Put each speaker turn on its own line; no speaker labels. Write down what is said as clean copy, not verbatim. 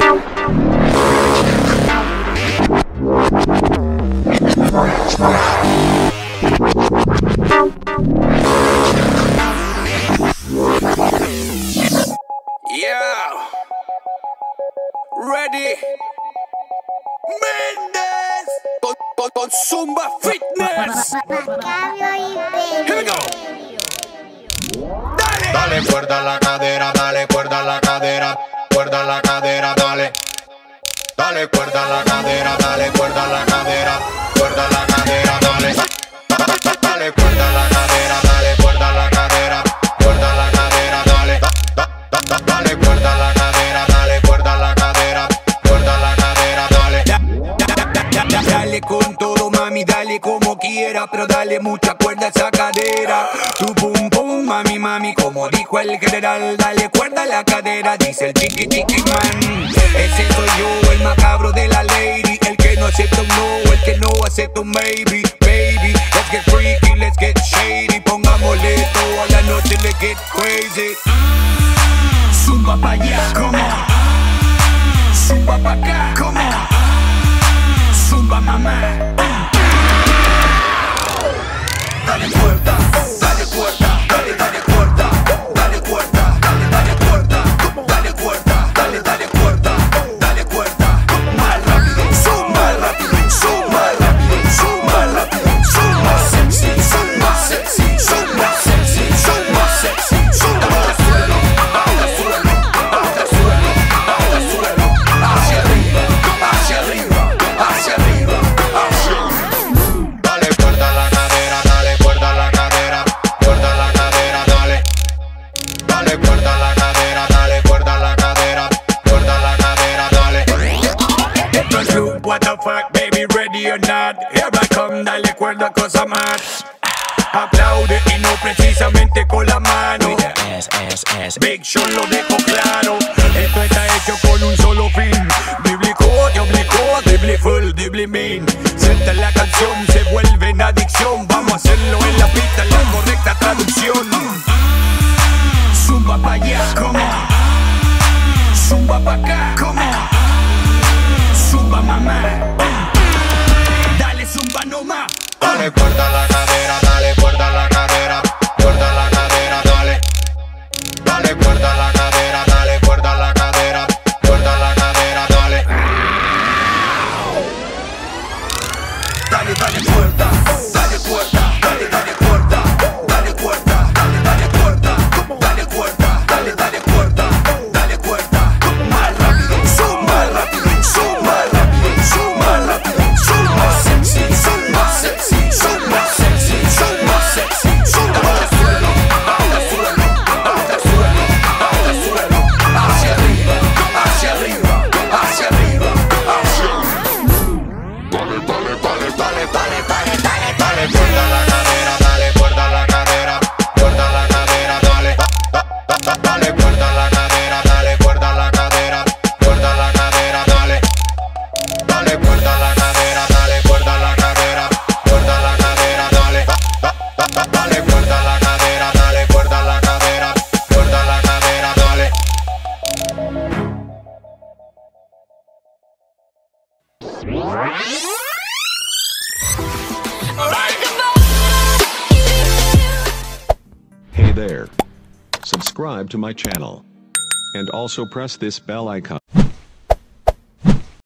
Yeah, ready. Méndez con Zumba Fitness. Here we go. Dale.
Dale cuerda a la cadera, dale cuerda a la cadera, cuerda a la cadera, dale. Dale cuerda a la cadera, dale cuerda a la cadera, cuerda a la cadera, dale. Dale cuerda a la cadera, dale cuerda a la cadera, cuerda a la cadera, dale. Dale cuerda a la cadera, dale cuerda a la cadera, cuerda a la cadera, dale.
Dale con todo, mami, dale como quiera, pero dale mucha cuerda a esa cadera. Tu pum pum, mami, mami, como dijo el general, dale cuerda a la cadera, dice el chiqui chiqui man. Ese soy yo, el macabro de la lady, el que no acepta un no, el que no acepta un maybe. Baby, let's get freaky, let's get shady, pongámosle toda la noche, let's get crazy. Zumba pa' allá, come on. Zumba pa' acá, come on. Zumba mamá. Dale cuerda, dale cuerda, dale, dale cuerda, dale cuerda, dale, dale cuerda, dale cuerda, dale, dale cuerda, dale cuerda. Más rápido, más rápido, más rápido, más rápido, más sexy, más sexy, más sexy, más sexy. Hasta suelo, hasta suelo, hasta suelo, hasta suelo. Hacia arriba, hacia arriba, hacia arriba, hacia arriba.
Dale cuerda a la cadera, dale cuerda a la cadera, cuerda a la cadera, dale. Dale cuerda a la cadera, dale cuerda a la cadera, cuerda a la cadera, dale.
Esto es Blue, what the fuck, baby, ready or not? Here I come, dale cuerda, cosa más. Aplaude y no precisamente con la mano. Big Sean lo dejo claro. Esto está hecho con un solo fin. Bíblico, te obligó, drible full, drible mean. Suelta la canción, se vuelve en adicción. Vamos a hacerlo en la pista, en la correcta traducción. Zumba pa' allá, come on. Zumba pa' acá, come on. Zumba mamá. Dale zumba nomás.
Dale cuerda a la cadera, dale cuerda a la cadera, cuerda a la cadera, dale. Dale cuerda a la cadera, dale cuerda a la cadera, cuerda a la cadera, dale.
Dale, dale cuerda, dale cuerda, dale, dale cuerda, dale cuerda, dale, dale cuerda, dale cuerda, dale, dale cuerda, dale cuerda. Más rápido, más rápido, más rápido, más rápido, más sexy, más sexy, más sexy, más sexy. Hasta suelo, hasta suelo, hasta suelo, hasta suelo. Hacia arriba, hacia arriba, hacia arriba, hacia arriba.
Dale, dale, dale, dale, dale, dale, dale, dale cuerda a la cadera, dale cuerda a la cadera, cuerda a la cadera, dale. Dale cuerda a la cadera, dale cuerda a la cadera, cuerda a la cadera, dale. Dale cuerda a la cadera, dale cuerda a la cadera, cuerda a la cadera, dale. Dale cuerda a la cadera, dale cuerda a la cadera, cuerda a la cadera, dale.
Hey there. Subscribe to my channel. And also press this bell icon.